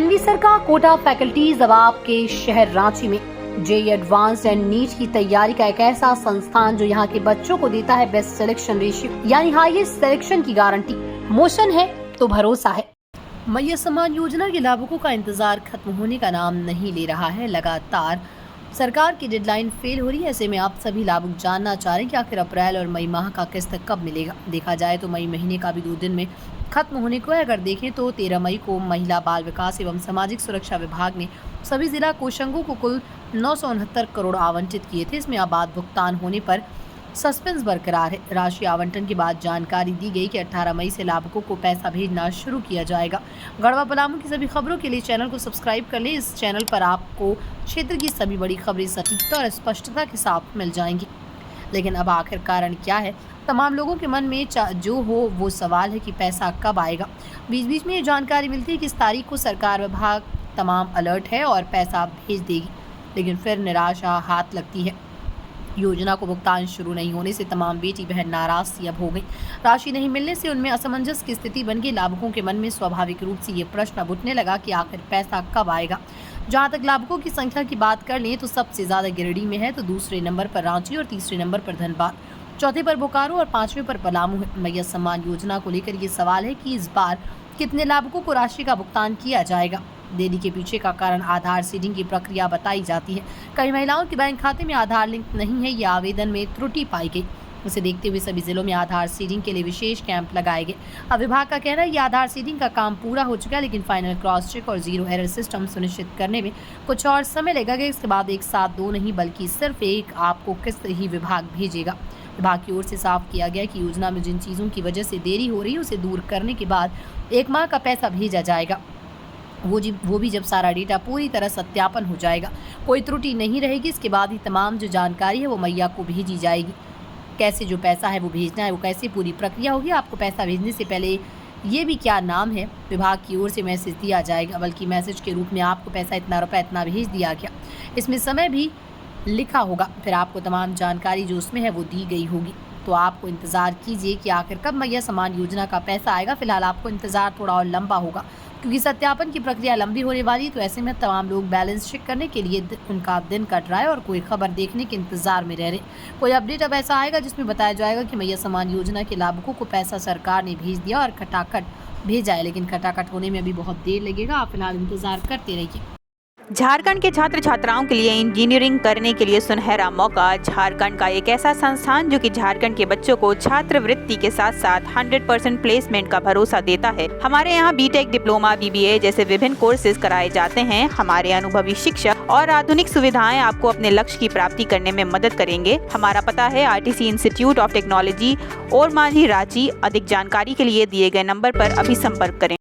N V sir का Kota faculties अब आपके शहर रांची में जेई एडवांस्ड एंड नीट की तैयारी का एक ऐसा संस्थान जो यहाँ के बच्चों को देता है बेस्ट सिलेक्शन रेशियो यानी हाईएस्ट सिलेक्शन की गारंटी। मोशन है तो भरोसा है। मैया सम्मान योजना के लाभुकों का इंतजार खत्म होने का नाम नहीं ले रहा है। लगातार सरकार की डेडलाइन फेल हो रही है। ऐसे में आप सभी लाभुक जानना चाह रहे हैं कि आखिर अप्रैल और मई माह का किस्त कब मिलेगा। देखा जाए तो मई महीने का भी 2 दिन में खत्म होने को है। अगर देखें तो 13 मई को महिला बाल विकास एवं सामाजिक सुरक्षा विभाग ने सभी जिला कोषांगों को कुल 969 करोड़ आवंटित किए थे। इसमें अब भुगतान होने पर सस्पेंस बरकरार है। राशि आवंटन के बाद जानकारी दी गई कि 18 मई से लाभुकों को पैसा भेजना शुरू किया जाएगा। गढ़वा पलामू की सभी खबरों के लिए चैनल को सब्सक्राइब कर लें। इस चैनल पर आपको क्षेत्र की सभी बड़ी खबरें सटीकता और स्पष्टता के साथ मिल जाएंगी। लेकिन अब आखिर कारण क्या है? तमाम लोगों के मन में जो हो वो सवाल है कि पैसा कब आएगा। बीच बीच में ये जानकारी मिलती है कि इस तारीख को सरकार विभाग तमाम अलर्ट है और पैसा भेज देगी, लेकिन फिर निराशा हाथ लगती है। योजना को भुगतान शुरू नहीं होने से तमाम बेटी बहन नाराज सी अब हो गई। राशि नहीं मिलने से उनमें असमंजस की स्थिति बन गई। लाभुकों के मन में स्वाभाविक रूप से ये प्रश्न अब उठने लगा कि आखिर पैसा कब आएगा। जहां तक लाभुकों की संख्या की बात कर लें तो सबसे ज्यादा गिरिडीह में है, तो दूसरे नंबर पर रांची और तीसरे नंबर पर धनबाद, चौथे पर बोकारो और 5वें पर पलामू है। मैया सम्मान योजना को लेकर ये सवाल है कि इस बार कितने लाभुकों को राशि का भुगतान किया जाएगा। देरी के पीछे का कारण आधार सीडिंग की प्रक्रिया बताई जाती है। कई महिलाओं के बैंक खाते में आधार लिंक नहीं है। यह आवेदन में त्रुटि पाई गई। उसे देखते हुए सभी जिलों में आधार सीडिंग के लिए विशेष कैंप लगाए गए। अब विभाग का कहना है कि आधार सीडिंग का काम पूरा हो चुका है, लेकिन फाइनल क्रॉस चेक और 0 एरर सिस्टम सुनिश्चित करने में कुछ और समय लगेगा। इसके बाद एक साथ 2 नहीं बल्कि सिर्फ एक आपको किस्त ही विभाग भेजेगा। विभाग की ओर से साफ किया गया कि योजना में जिन चीज़ों की वजह से देरी हो रही है उसे दूर करने के बाद 1 माह का पैसा भेजा जाएगा। वो भी जब सारा डेटा पूरी तरह सत्यापन हो जाएगा, कोई त्रुटि नहीं रहेगी। इसके बाद ही तमाम जो जानकारी है वो मैया को भेजी जाएगी। कैसे जो पैसा है वो भेजना है, वो कैसे पूरी प्रक्रिया होगी। आपको पैसा भेजने से पहले ये भी क्या नाम है, विभाग की ओर से मैसेज दिया जाएगा, बल्कि मैसेज के रूप में आपको पैसा इतना रुपये इतना भेज दिया गया, इसमें समय भी लिखा होगा। फिर आपको तमाम जानकारी जो उसमें है वो दी गई होगी। तो आपको इंतज़ार कीजिए कि आखिर कब मैया सम्मान योजना का पैसा आएगा। फिलहाल आपको इंतज़ार थोड़ा और लंबा होगा, क्योंकि सत्यापन की प्रक्रिया लंबी होने वाली है। तो ऐसे में तमाम लोग बैलेंस चेक करने के लिए उनका दिन कट रहा है और कोई खबर देखने के इंतजार में रह रहे। कोई अपडेट अब ऐसा आएगा जिसमें बताया जाएगा कि मैया सम्मान योजना के लाभुकों को पैसा सरकार ने भेज दिया और खटाखट भेजा है, लेकिन खटाखट होने में अभी बहुत देर लगेगा। आप फिलहाल इंतजार करते रहिए। झारखंड के छात्र छात्राओं के लिए इंजीनियरिंग करने के लिए सुनहरा मौका। झारखंड का एक ऐसा संस्थान जो कि झारखंड के बच्चों को छात्रवृत्ति के साथ साथ 100% प्लेसमेंट का भरोसा देता है। हमारे यहाँ बीटेक, डिप्लोमा, बीबीए जैसे विभिन्न कोर्सेज कराए जाते हैं। हमारे अनुभवी शिक्षक और आधुनिक सुविधाएं आपको अपने लक्ष्य की प्राप्ति करने में मदद करेंगे। हमारा पता है आरटीसी इंस्टीट्यूट ऑफ टेक्नोलॉजी और मांझी, रांची। अधिक जानकारी के लिए दिए गए नंबर पर अभी संपर्क करें।